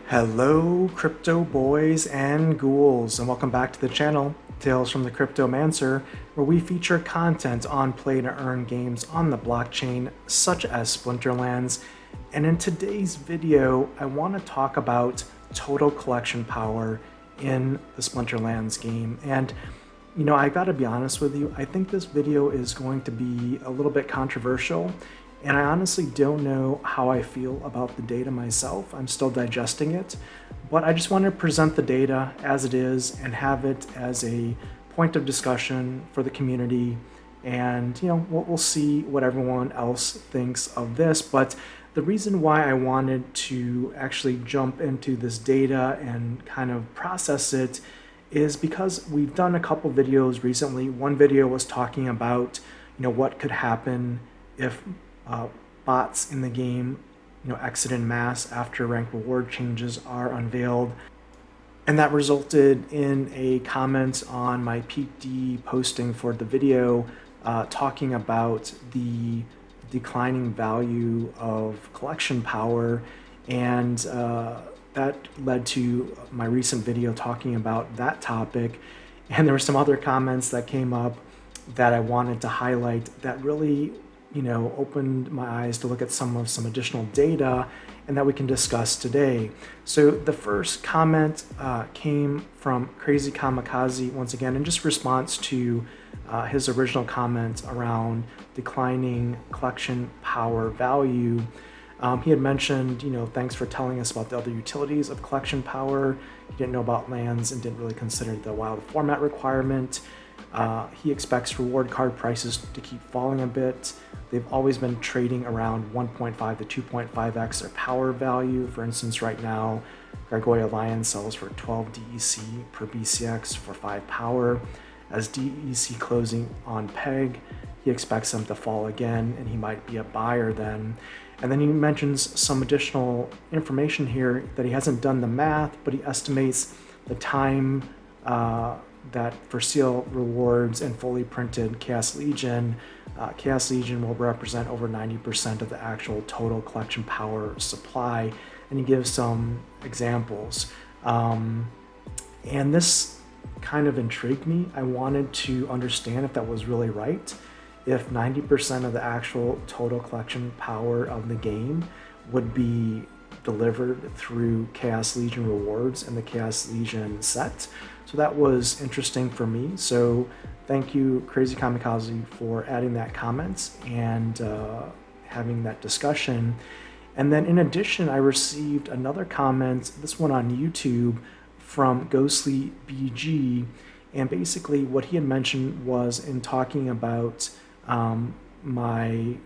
Hello, crypto boys and ghouls, and welcome back to the channel, Tales from the Cryptomancer, where we feature content on play-to-earn games on the blockchain, such as Splinterlands. And in today's video, I want to talk about total collection power in the Splinterlands game. And I gotta be honest with you, I think this video is going to be a little bit controversial, and I honestly don't know how I feel about the data myself. I'm still digesting it, but I just want to present the data as it is and have it as a point of discussion for the community. And we'll see what everyone else thinks of this. But the reason why I wanted to actually jump into this data and kind of process it is because we've done a couple videos recently. One video was talking about what could happen if bots in the game exit in mass after rank reward changes are unveiled, and that resulted in a comment on my Peak D posting for the video talking about the declining value of collection power, and that led to my recent video talking about that topic. And there were some other comments that came up that I wanted to highlight that really opened my eyes to look at some additional data and that we can discuss today. So the first comment came from Crazy Kamikaze, once again, in just response to his original comment around declining collection power value. He had mentioned, thanks for telling us about the other utilities of collection power. He didn't know about lands and didn't really consider the wild format requirement. He expects reward card prices to keep falling a bit. They've always been trading around 1.5 to 2.5x their power value. For instance, right now, Gargoyle Lion sells for 12 DEC per BCX for 5 power. As DEC closing on peg, he expects them to fall again, and he might be a buyer then. And then he mentions some additional information here that he hasn't done the math, but he estimates the time that for seal rewards and fully printed Chaos Legion will represent over 90% of the actual total collection power supply. And he gives some examples. And this kind of intrigued me. I wanted to understand if that was really right. If 90% of the actual total collection power of the game would be delivered through Chaos Legion rewards and the Chaos Legion set. So that was interesting for me. So thank you, Crazy Kamikaze, for adding that comment and having that discussion. And then in addition, I received another comment, this one on YouTube, from Ghostly BG. And basically what he had mentioned was, in talking about my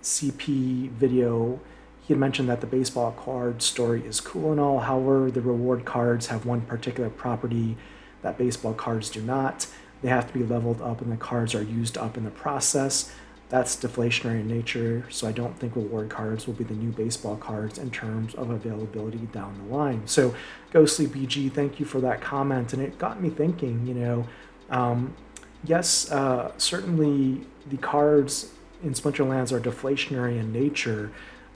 CP video, he had mentioned that the baseball card story is cool and all. However, the reward cards have one particular property that baseball cards do not. They have to be leveled up, and the cards are used up in the process. That's deflationary in nature, so I don't think reward cards will be the new baseball cards in terms of availability down the line. So Ghostly BG, thank you for that comment, and it got me thinking, yes, certainly the cards in Splinterlands are deflationary in nature,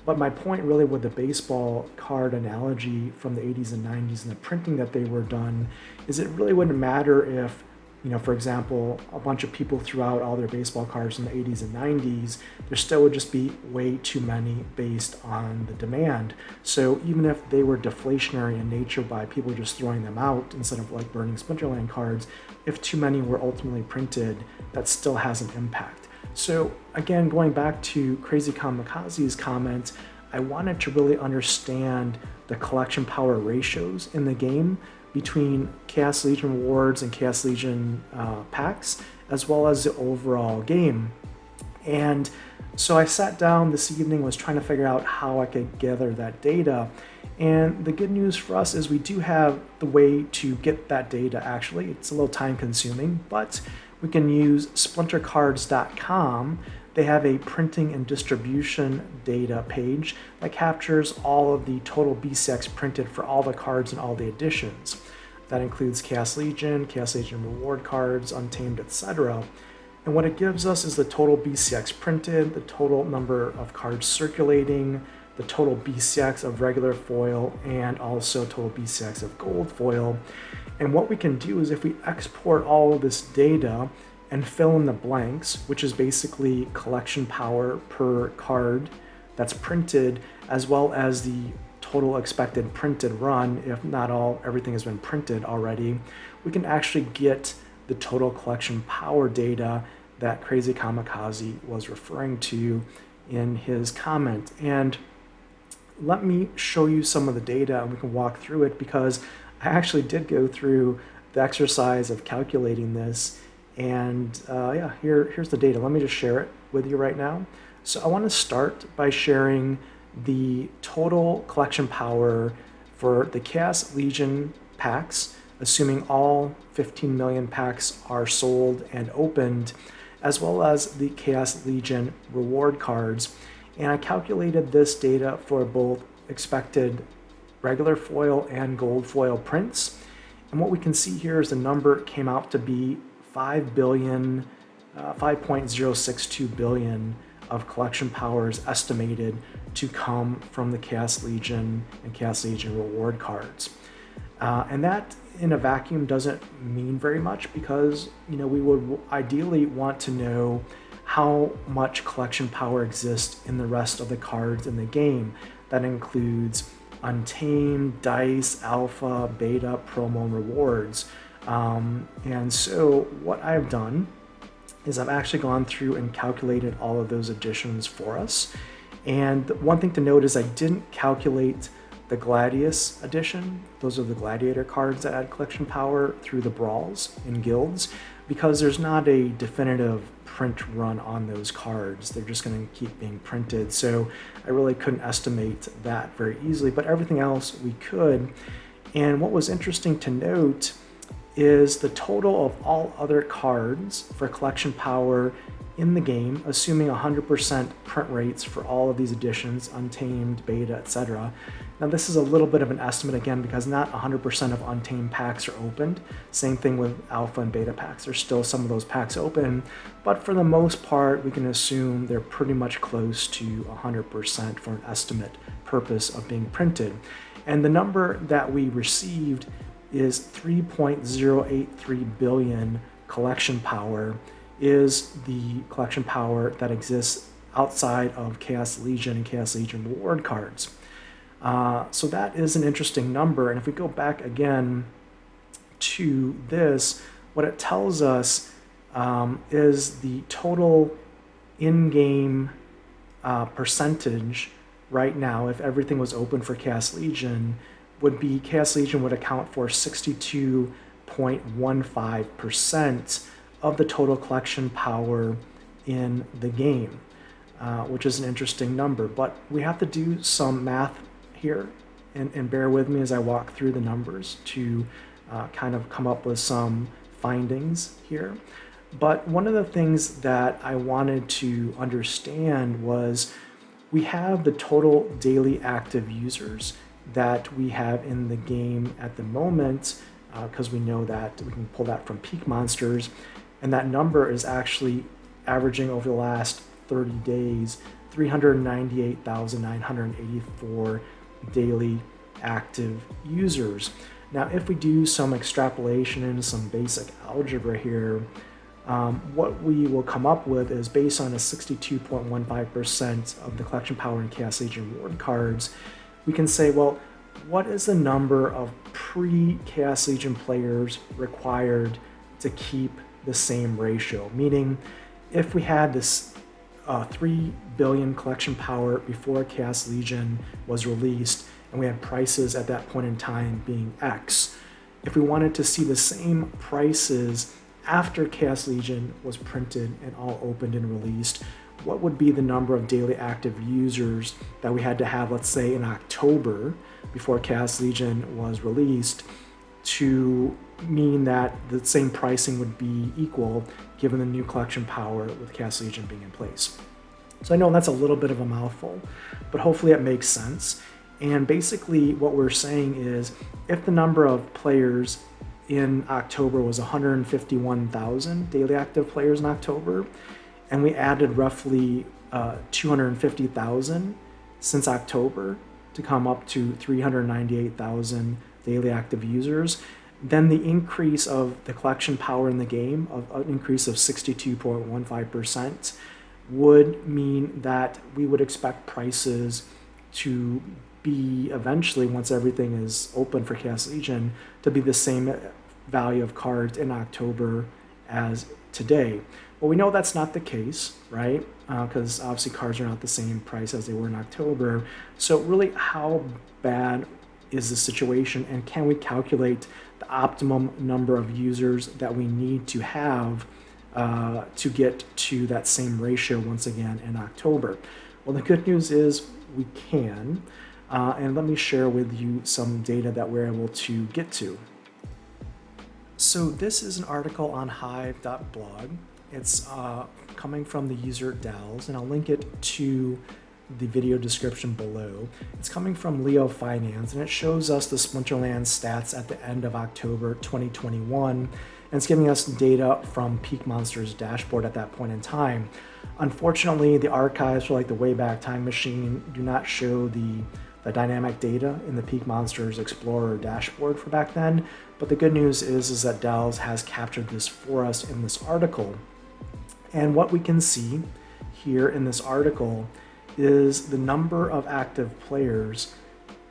but my point really with the baseball card analogy from the 80s and 90s and the printing that they were done is it really wouldn't matter if, for example, a bunch of people threw out all their baseball cards in the 80s and 90s, there still would just be way too many based on the demand. So even if they were deflationary in nature by people just throwing them out instead of like burning Splinterland cards, if too many were ultimately printed, that still has an impact. So again, going back to Crazy Kamikaze's comment, I wanted to really understand the collection power ratios in the game between Chaos Legion rewards and Chaos Legion packs, as well as the overall game. And so I sat down this evening, was trying to figure out how I could gather that data. And the good news for us is we do have the way to get that data. Actually, it's a little time consuming, but we can use splintercards.com. They have a printing and distribution data page that captures all of the total BCX printed for all the cards and all the editions. That includes Chaos Legion reward cards, Untamed, etc. And what it gives us is the total BCX printed, the total number of cards circulating, the total BCX of regular foil, and also total BCX of gold foil. And what we can do is if we export all of this data and fill in the blanks, which is basically collection power per card that's printed, as well as the total expected printed run, if not everything has been printed already, we can actually get the total collection power data that Crazy Kamikaze was referring to in his comment. And let me show you some of the data and we can walk through it, because I actually did go through the exercise of calculating this. And yeah, here's the data. Let me just share it with you right now. So I want to start by sharing the total collection power for the Chaos Legion packs, assuming all 15 million packs are sold and opened, as well as the Chaos Legion reward cards. And I calculated this data for both expected regular foil and gold foil prints. And what we can see here is the number came out to be 5.062 billion of collection power is estimated to come from the Chaos Legion and Chaos Legion reward cards. And that in a vacuum doesn't mean very much, because we would ideally want to know how much collection power exists in the rest of the cards in the game. That includes Untamed, Dice, Alpha, Beta, Promo, and Rewards. And so what I've done is I've actually gone through and calculated all of those additions for us. And one thing to note is I didn't calculate the Gladius edition. Those are the gladiator cards that add collection power through the brawls in guilds, because there's not a definitive print run on those cards. They're just going to keep being printed. So I really couldn't estimate that very easily, but everything else we could. And what was interesting to note is the total of all other cards for collection power in the game, assuming 100% print rates for all of these editions, Untamed, Beta, etc. Now this is a little bit of an estimate again, because not 100% of Untamed packs are opened. Same thing with Alpha and Beta packs. There's still some of those packs open, but for the most part, we can assume they're pretty much close to 100% for an estimate purpose of being printed. And the number that we received is 3.083 billion collection power is the collection power that exists outside of Chaos Legion and Chaos Legion reward cards. So that is an interesting number. And if we go back again to this, what it tells us is the total in-game percentage right now, if everything was open for Chaos Legion, would be Chaos Legion would account for 62.15% of the total collection power in the game, which is an interesting number. But we have to do some math here, and bear with me as I walk through the numbers to kind of come up with some findings here. But one of the things that I wanted to understand was we have the total daily active users that we have in the game at the moment, because we know that we can pull that from Peak Monsters, and that number is actually averaging over the last 30 days 398,984 daily active users. Now if we do some extrapolation and some basic algebra here, what we will come up with is based on a 62.15% of the collection power in Chaos Legion reward cards, we can say, well, what is the number of pre-Chaos Legion players required to keep the same ratio? Meaning, if we had this 3 billion collection power before Chaos Legion was released, and we had prices at that point in time being X, if we wanted to see the same prices after Chaos Legion was printed and all opened and released, what would be the number of daily active users that we had to have, let's say in October, before Chaos Legion was released, to mean that the same pricing would be equal given the new collection power with Chaos Legion being in place. So I know that's a little bit of a mouthful, but hopefully it makes sense. And basically what we're saying is, if the number of players in October was 151,000 daily active players in October, and we added roughly 250,000 since October to come up to 398,000 daily active users. Then the increase of the collection power in the game, of an increase of 62.15%, would mean that we would expect prices to be eventually, once everything is open for Chaos Legion, to be the same value of cards in October as today. Well, we know that's not the case, right? Because obviously cards are not the same price as they were in October. So really, how bad is the situation, and can we calculate the optimum number of users that we need to have to get to that same ratio once again in October? Well, the good news is we can, and let me share with you some data that we're able to get to. So this is an article on hive.blog. It's coming from the user Dals, and I'll link it to the video description below. It's coming from Leo Finance, and it shows us the Splinterlands stats at the end of October 2021, and it's giving us data from Peak Monsters dashboard at that point in time. Unfortunately, the archives for like the Wayback Time Machine do not show the dynamic data in the Peak Monsters Explorer dashboard for back then, but the good news is that Dals has captured this for us in this article. And what we can see here in this article is the number of active players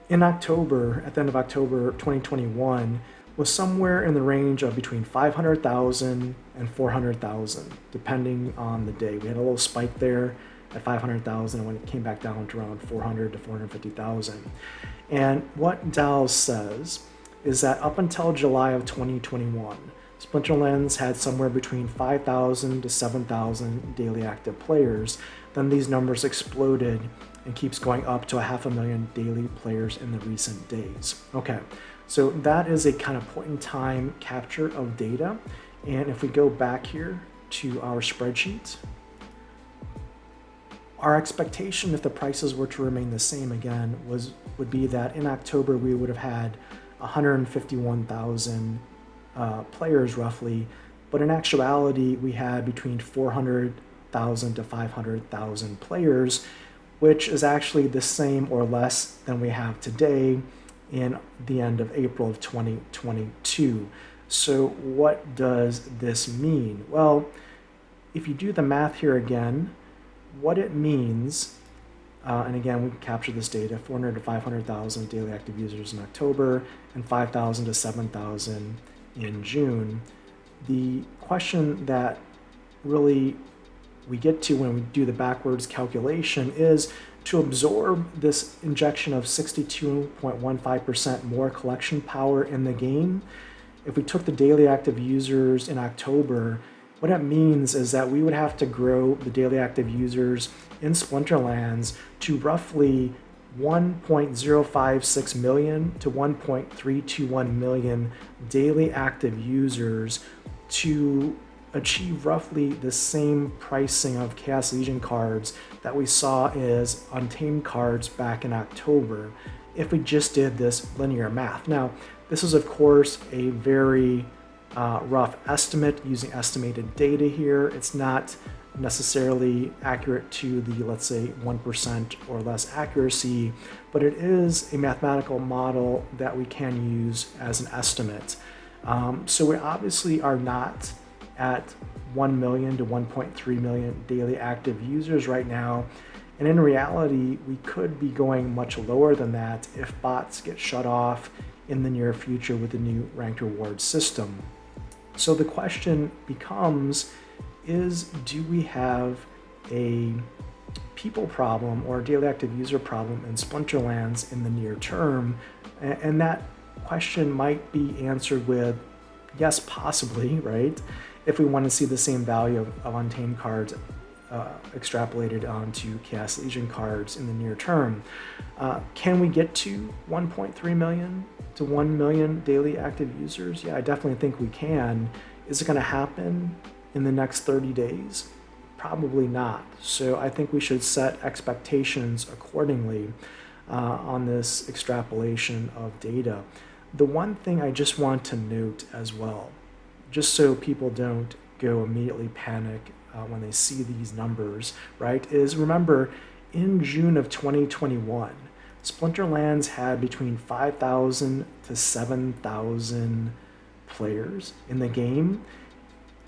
in October, at the end of October 2021, was somewhere in the range of between 500,000 and 400,000, depending on the day. We had a little spike there at 500,000, and when it came back down to around 400 to 450,000. And what Dals says is that up until July of 2021, Splinterlands had somewhere between 5,000 to 7,000 daily active players. Then these numbers exploded and keeps going up to 500,000 daily players in the recent days. Okay, so that is a kind of point in time capture of data. And if we go back here to our spreadsheet, our expectation, if the prices were to remain the same again, would be that in October we would have had 151,000 players roughly, but in actuality we had between 400,000 to 500,000 players, which is actually the same or less than we have today in the end of April of 2022. So what does this mean? Well, if you do the math here again, what it means, and again, we can capture this data, 400 to 500,000 daily active users in October and 5,000 to 7,000 in June. The question that really we get to when we do the backwards calculation is to absorb this injection of 62.15% more collection power in the game. If we took the daily active users in October, what it means is that we would have to grow the daily active users in Splinterlands to roughly 1.056 million to 1.321 million daily active users to achieve roughly the same pricing of Chaos Legion cards that we saw as Untamed cards back in October, if we just did this linear math. Now, this is of course a very rough estimate using estimated data here. It's not necessarily accurate to the, let's say, 1% or less accuracy, but it is a mathematical model that we can use as an estimate. So we obviously are not at 1 million to 1.3 million daily active users right now. And in reality, we could be going much lower than that if bots get shut off in the near future with the new ranked reward system. So the question becomes, do we have a people problem or a daily active user problem in Splinterlands in the near term? And that question might be answered with yes, possibly, right? If we want to see the same value of Untamed cards extrapolated onto Chaos Legion cards in the near term. Can we get to 1.3 million to 1 million daily active users? Yeah, I definitely think we can. Is it going to happen in the next 30 days? Probably not. So I think we should set expectations accordingly on this extrapolation of data. The one thing I just want to note as well, just so people don't go immediately panic when they see these numbers, right, is remember, in June of 2021, Splinterlands had between 5,000 to 7,000 players in the game,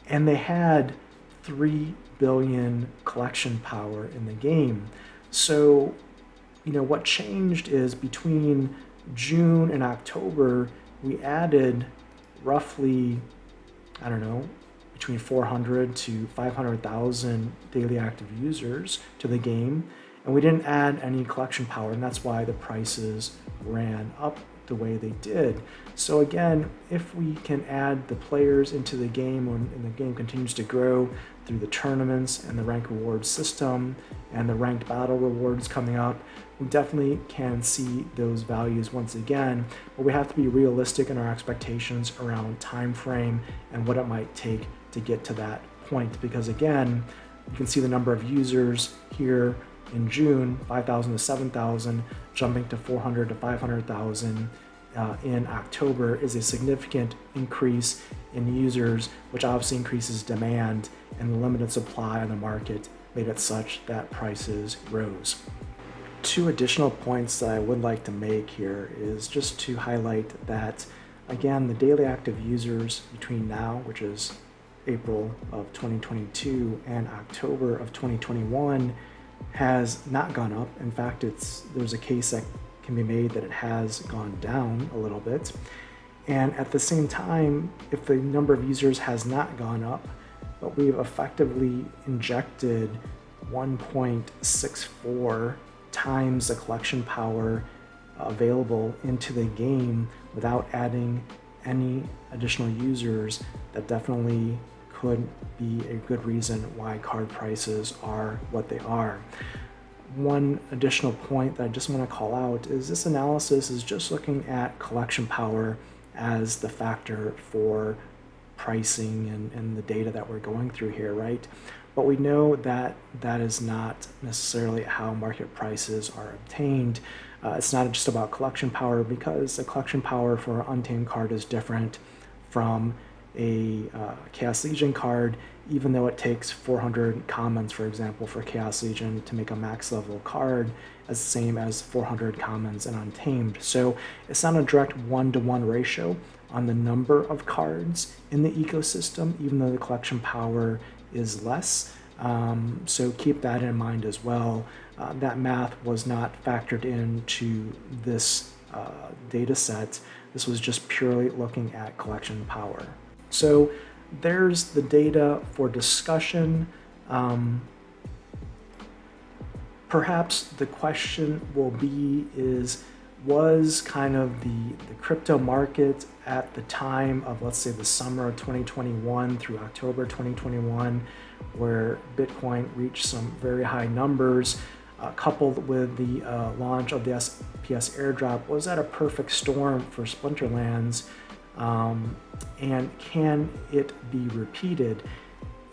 and they had 3 billion collection power in the game. So, what changed is between June and October, we added roughly, I don't know, between 400 to 500,000 daily active users to the game, and we didn't add any collection power, and that's why the prices ran up the way they did. So again, if we can add the players into the game and the game continues to grow through the tournaments and the rank reward system and the ranked battle rewards coming up, we definitely can see those values once again, but we have to be realistic in our expectations around time frame and what it might take to get to that point, because again, you can see the number of users here in June, 5,000 to 7,000, jumping to 400 to 500,000 in October is a significant increase in users, which obviously increases demand, and the limited supply on the market made it such that prices rose. Two additional points that I would like to make here is just to highlight that, again, the daily active users between now, which is April of 2022, and October of 2021 has not gone up. In fact, there's a case that can be made that it has gone down a little bit. And at the same time, if the number of users has not gone up, but we've effectively injected 1.64 times the collection power available into the game without adding any additional users, that definitely could be a good reason why card prices are what they are. One additional point that I just want to call out is this analysis is just looking at collection power as the factor for pricing and the data that we're going through here, right? But we know that that is not necessarily how market prices are obtained. It's not just about collection power, because the collection power for an Untamed card is different from a Chaos Legion card, even though it takes 400 commons, for example, for Chaos Legion to make a max level card, as the same as 400 commons in Untamed. So it's not a direct one-to-one ratio on the number of cards in the ecosystem, even though the collection power is less. So keep that in mind as well. That math was not factored into this data set. This was just purely looking at collection power. So there's the data for discussion. Perhaps the question will be was kind of the crypto market at the time of, let's say, the summer of 2021 through October 2021, where Bitcoin reached some very high numbers, coupled with the launch of the SPS airdrop, was that a perfect storm for Splinterlands? And can it be repeated?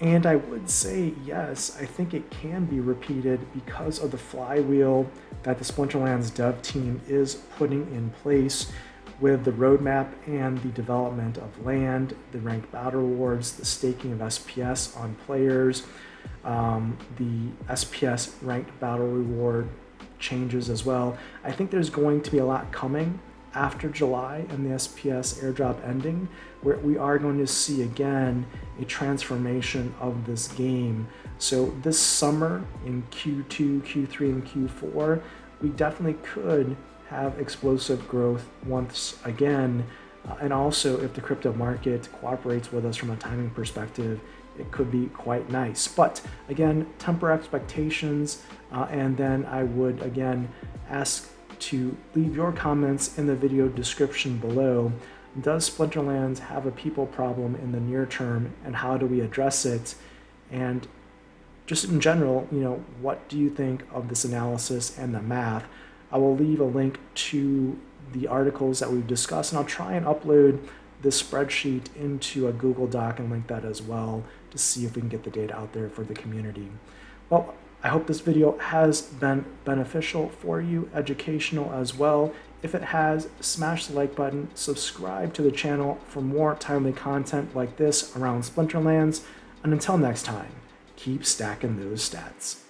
And I would say yes, I think it can be repeated because of the flywheel that the Splinterlands dev team is putting in place with the roadmap and the development of land, the ranked battle rewards, the staking of SPS on players, the SPS ranked battle reward changes as well. I think there's going to be a lot coming after July and the SPS airdrop ending, where we are going to see again a transformation of this game. So this summer in Q2, Q3, and Q4, we definitely could have explosive growth once again. And also, if the crypto market cooperates with us from a timing perspective, it could be quite nice. But again, temper expectations, and then I would again ask to leave your comments in the video description below. Does Splinterlands have a people problem in the near term, and how do we address it? And just in general, what do you think of this analysis and the math? I will leave a link to the articles that we've discussed, and I'll try and upload this spreadsheet into a Google Doc and link that as well to see if we can get the data out there for the community. Well, I hope this video has been beneficial for you, educational as well. If it has, smash the like button, subscribe to the channel for more timely content like this around Splinterlands, and until next time, keep stacking those stats.